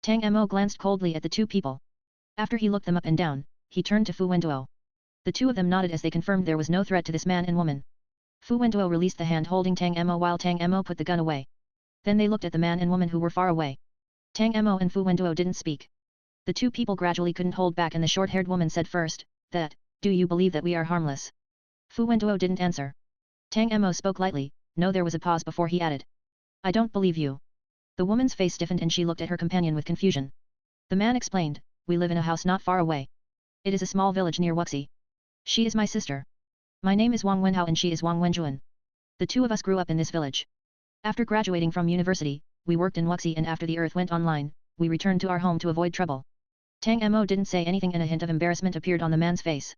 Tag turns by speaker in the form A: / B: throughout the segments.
A: Tang Mo glanced coldly at the two people. After he looked them up and down, he turned to Fu Wenduo. The two of them nodded as they confirmed there was no threat to this man and woman. Fu Wenduo released the hand holding Tang Mo while Tang Mo put the gun away. Then they looked at the man and woman who were far away. Tang Mo and Fu Wenduo didn't speak. The two people gradually couldn't hold back and the short-haired woman said first, that, do you believe that we are harmless? Fu Wenduo didn't answer. Tang Mo spoke lightly, no there was a pause before he added. I don't believe you. The woman's face stiffened and she looked at her companion with confusion. The man explained, we live in a house not far away. It is a small village near Wuxi. She is my sister. My name is Wang Wenhao and she is Wang Wenjuan. The two of us grew up in this village. After graduating from university, we worked in Wuxi and after the earth went online, we returned to our home to avoid trouble. Tang Mo didn't say anything and a hint of embarrassment appeared on the man's face.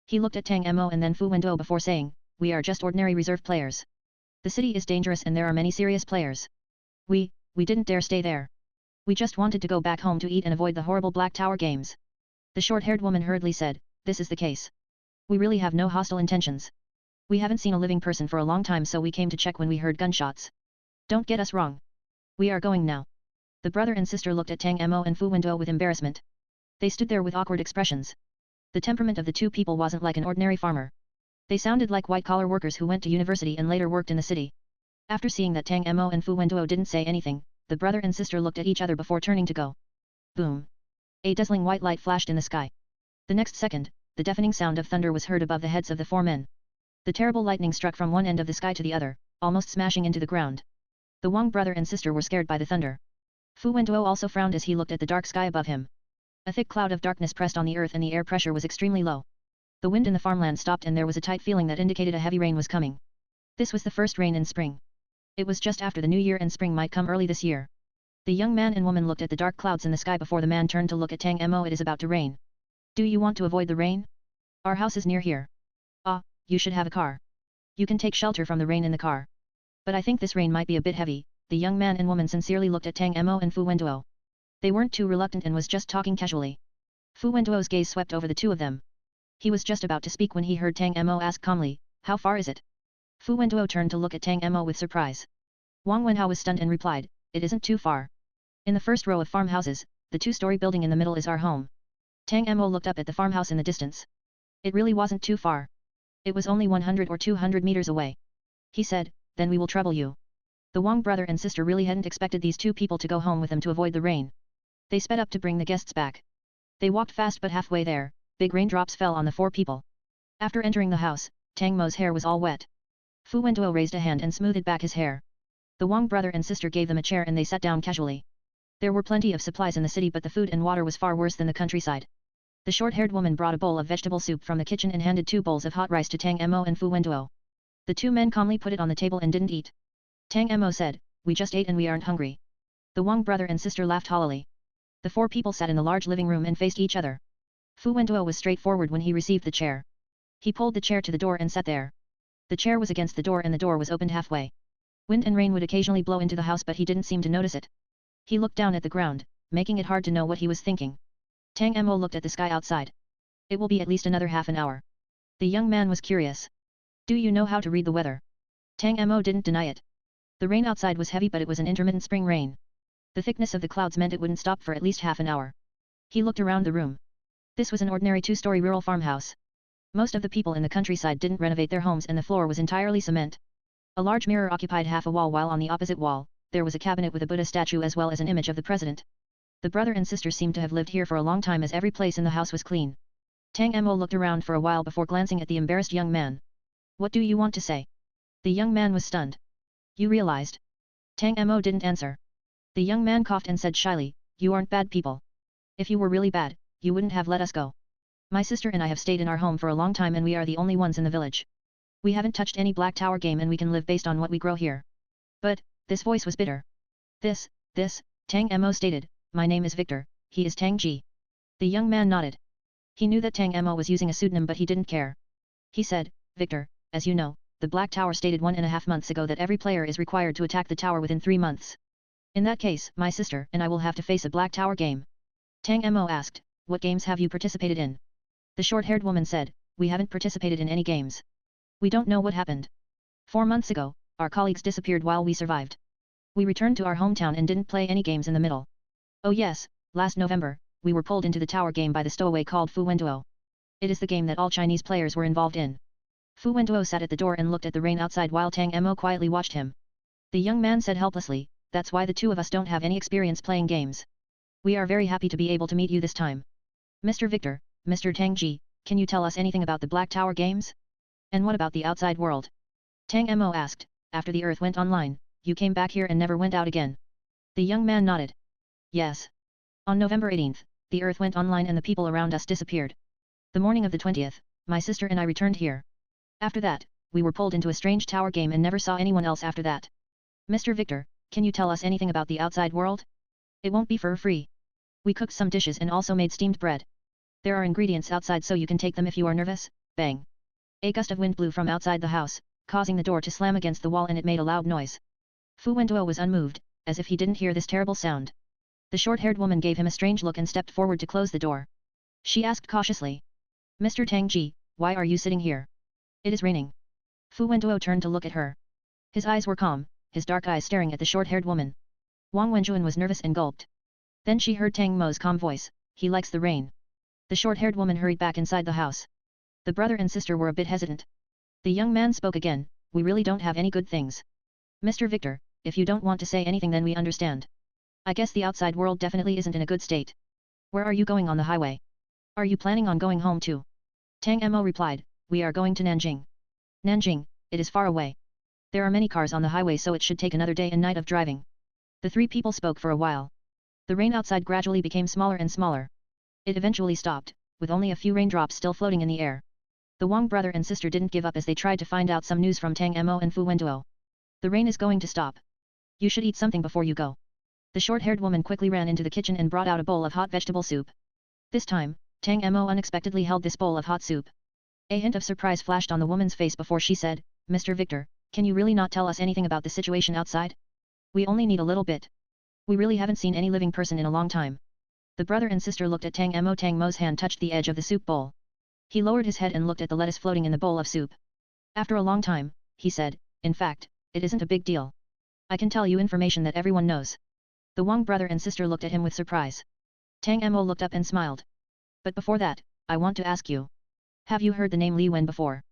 A: He looked at Tang Mo and then Fu Wenduo before saying, we are just ordinary reserve players. The city is dangerous and there are many serious players. We didn't dare stay there. We just wanted to go back home to eat and avoid the horrible Black Tower games. The short-haired woman hurriedly said, this is the case. We really have no hostile intentions. We haven't seen a living person for a long time so we came to check when we heard gunshots. Don't get us wrong. We are going now. The brother and sister looked at Tang Mo and Fu Wenduo with embarrassment. They stood there with awkward expressions. The temperament of the two people wasn't like an ordinary farmer. They sounded like white-collar workers who went to university and later worked in the city. After seeing that Tang Mo and Fu Wenduo didn't say anything, the brother and sister looked at each other before turning to go. Boom! A dazzling white light flashed in the sky. The next second, the deafening sound of thunder was heard above the heads of the four men. The terrible lightning struck from one end of the sky to the other, almost smashing into the ground. The Wang brother and sister were scared by the thunder. Fu Wenduo also frowned as he looked at the dark sky above him. A thick cloud of darkness pressed on the earth and the air pressure was extremely low. The wind in the farmland stopped and there was a tight feeling that indicated a heavy rain was coming. This was the first rain in spring. It was just after the new year and spring might come early this year. The young man and woman looked at the dark clouds in the sky before the man turned to look at Tang Mo. It is about to rain. Do you want to avoid the rain? Our house is near here. Ah, you should have a car. You can take shelter from the rain in the car. But I think this rain might be a bit heavy. The young man and woman sincerely looked at Tang Mo and Fu Wenduo. They weren't too reluctant and was just talking casually. Fu Wenduo's gaze swept over the two of them. He was just about to speak when he heard Tang Mo ask calmly, how far is it? Fu Wenduo turned to look at Tang Mo with surprise. Wang Wenhao was stunned and replied, it isn't too far. In the first row of farmhouses, the two-story building in the middle is our home. Tang Mo looked up at the farmhouse in the distance. It really wasn't too far. It was only 100 or 200 meters away. He said, then we will trouble you. The Wang brother and sister really hadn't expected these two people to go home with them to avoid the rain. They sped up to bring the guests back. They walked fast but halfway there, big raindrops fell on the four people. After entering the house, Tang Mo's hair was all wet. Fu Wenduo raised a hand and smoothed back his hair. The Wang brother and sister gave them a chair and they sat down casually. There were plenty of supplies in the city but the food and water was far worse than the countryside. The short-haired woman brought a bowl of vegetable soup from the kitchen and handed 2 bowls of hot rice to Tang Mo and Fu Wenduo. The two men calmly put it on the table and didn't eat. Tang Mo said, we just ate and we aren't hungry. The Wang brother and sister laughed hollowly. The 4 people sat in the large living room and faced each other. Fu Wenduo was straightforward when he received the chair. He pulled the chair to the door and sat there. The chair was against the door and the door was opened halfway. Wind and rain would occasionally blow into the house but he didn't seem to notice it. He looked down at the ground, making it hard to know what he was thinking. Tang Mo looked at the sky outside. It will be at least another half an hour. The young man was curious. Do you know how to read the weather? Tang Mo didn't deny it. The rain outside was heavy but it was an intermittent spring rain. The thickness of the clouds meant it wouldn't stop for at least half an hour. He looked around the room. This was an ordinary 2-story rural farmhouse. Most of the people in the countryside didn't renovate their homes and the floor was entirely cement. A large mirror occupied half a wall while on the opposite wall, there was a cabinet with a Buddha statue as well as an image of the president. The brother and sister seemed to have lived here for a long time as every place in the house was clean. Tang Mo looked around for a while before glancing at the embarrassed young man. What do you want to say? The young man was stunned. You realized? Tang Mo didn't answer. The young man coughed and said shyly, you aren't bad people. If you were really bad, you wouldn't have let us go. My sister and I have stayed in our home for a long time and we are the only ones in the village. We haven't touched any Black Tower game and we can live based on what we grow here. But, this voice was bitter. This, Tang Mo stated, my name is Victor, he is Tang Ji. The young man nodded. He knew that Tang Mo was using a pseudonym but he didn't care. He said, Victor, as you know, the Black Tower stated 1.5 months ago that every player is required to attack the tower within 3 months. In that case, my sister and I will have to face a Black Tower game. Tang Mo asked, what games have you participated in? The short-haired woman said, we haven't participated in any games. We don't know what happened. 4 months ago, our colleagues disappeared while we survived. We returned to our hometown and didn't play any games in the middle. Oh yes, last November, we were pulled into the tower game by the stowaway called Fu Wenduo. It is the game that all Chinese players were involved in. Fu Wenduo sat at the door and looked at the rain outside while Tang Mo quietly watched him. The young man said helplessly, that's why the two of us don't have any experience playing games. We are very happy to be able to meet you this time. Mr. Victor, Mr. Tang Ji, can you tell us anything about the Black Tower games? And what about the outside world? Tang Mo asked, after the Earth went online, you came back here and never went out again. The young man nodded. Yes. On November 18th, the Earth went online and the people around us disappeared. The morning of the 20th, my sister and I returned here. After that, we were pulled into a strange tower game and never saw anyone else after that. Mr. Victor, can you tell us anything about the outside world? It won't be for free. We cooked some dishes and also made steamed bread. There are ingredients outside so you can take them if you are nervous. Bang. A gust of wind blew from outside the house, causing the door to slam against the wall and it made a loud noise. Fu Wenduo was unmoved, as if he didn't hear this terrible sound. The short-haired woman gave him a strange look and stepped forward to close the door. She asked cautiously. Mr. Tang Ji, why are you sitting here? It is raining. Fu Wenduo turned to look at her. His eyes were calm, his dark eyes staring at the short-haired woman. Wang Wenjuan was nervous and gulped. Then she heard Tang Mo's calm voice, he likes the rain. The short-haired woman hurried back inside the house. The brother and sister were a bit hesitant. The young man spoke again, we really don't have any good things. Mr. Victor, if you don't want to say anything then we understand. I guess the outside world definitely isn't in a good state. Where are you going on the highway? Are you planning on going home too? Tang Mo replied, we are going to Nanjing. Nanjing, it is far away. There are many cars on the highway so it should take another day and night of driving. The three people spoke for a while. The rain outside gradually became smaller and smaller. It eventually stopped, with only a few raindrops still floating in the air. The Wang brother and sister didn't give up as they tried to find out some news from Tang Mo and Fu Wenduo. The rain is going to stop. You should eat something before you go. The short-haired woman quickly ran into the kitchen and brought out a bowl of hot vegetable soup. This time, Tang Mo unexpectedly held this bowl of hot soup. A hint of surprise flashed on the woman's face before she said, Mr. Victor, can you really not tell us anything about the situation outside? We only need a little bit. We really haven't seen any living person in a long time. The brother and sister looked at Tang Mo. Tang Mo's hand touched the edge of the soup bowl. He lowered his head and looked at the lettuce floating in the bowl of soup. After a long time, he said, in fact, it isn't a big deal. I can tell you information that everyone knows. The Wang brother and sister looked at him with surprise. Tang Mo looked up and smiled. But before that, I want to ask you. Have you heard the name Li Wen before?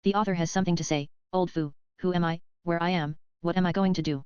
A: The author has something to say, old Fu, who am I, where I am, what am I going to do?